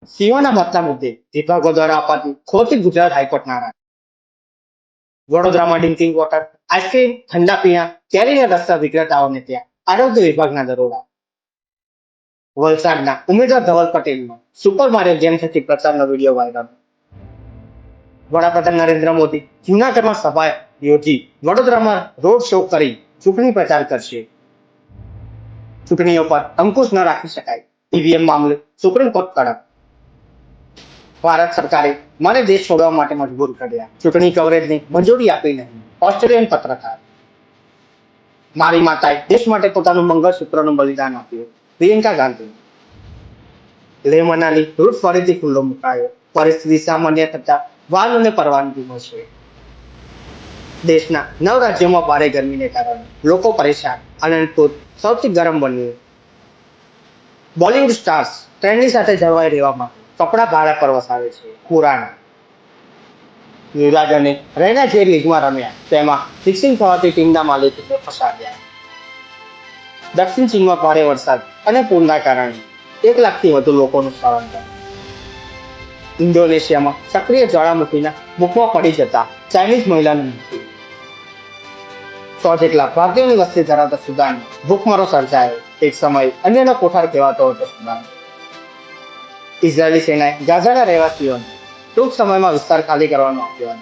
સીઓના મોતના મુદ્દે વિભાગો દ્વારા અપાતી ખોટી ગુજરાત હાઈકોર્ટના રાય. વડોદરામાં ડ્રિંકિંગ વોટર, આઈસ્ક્રીમ, ઠંડા પીણા, કેરીના રસ્તા વિક્રેતાઓને ત્યાં આરોગ્ય વિભાગના દરોડા. વલસાડના ઉમેદવાર ધવલ પટેલનો સુપર મારિયો ગેમ થકી પ્રચારનો વિડીયો વાયરલ. વડાપ્રધાન નરેન્દ્ર મોદી જૂનાગઢમાં સભા યોજી વડોદરામાં રોડ શો કરી ચૂંટણી પ્રચાર કરશે. ચૂંટણીઓ પર અંકુશ ન રાખી શકાય, ઈવીએમ મામલે સુપ્રીમ કોર્ટ કડક. ભારત સરકારે મને દેશ છોડવા માટે મજબૂર કર્યા, ચૂંટણી કવરેજની મંજૂરી આપી નહીં. ઓસ્ટ્રેલિયન પત્રકાર. મારી માતાએ દેશ માટે પોતાનું મંગળસૂત્રનું બલિદાન આપ્યું. પ્રિયંકા ગાંધી. લેહ મનાલી રૂટ ફરીથી ખુલ્લો મુકાયો, પરિસ્થિતિ સામાન્ય થતા વાહનોને પરવાનગી મળશે. દેશના 9 રાજ્યોમાં ભારે ગરમીને કારણે લોકો પરેશાન, અનંતપુર સૌથી ગરમ બન્યું. બોલિવૂડ સ્ટાર્સ ટ્રેન્ડની સાથે જળવાઈ રહેવા માટે કપડા ભાડા પર વસાવે છે. પુરાણ. યુવરાજ અને રૈના જે લીગમાં રમ્યા તેમાં ફિક્સિંગ થવાથી ટીમના માલિકોને ફસાવ્યા. દક્ષિણ ચીનમાં ભારે વરસાદ અને પૂરના કારણે 1 લાખથી વધુ લોકોનું સ્થળાંતર. ઇન્ડોનેશિયામાં સક્રિય જ્વાળામુખીના મુખમાં પડી જતા ચાઇનીઝ મહિલાનું મૃત્યુ. 100 જેટલા ભારતીયોની વસ્તી ધરાવતા સુદાનમાં ભૂખમરો સર્જાયો. એક સમયે અન્યનો કોઠાર કહેવાતો હતો સુદાન. ઇઝરાયેલી સેનાએ ગાઝાના રહેવાસીઓને ટૂંક સમયમાં વિસ્તાર ખાલી કરવાનો આપ્યો.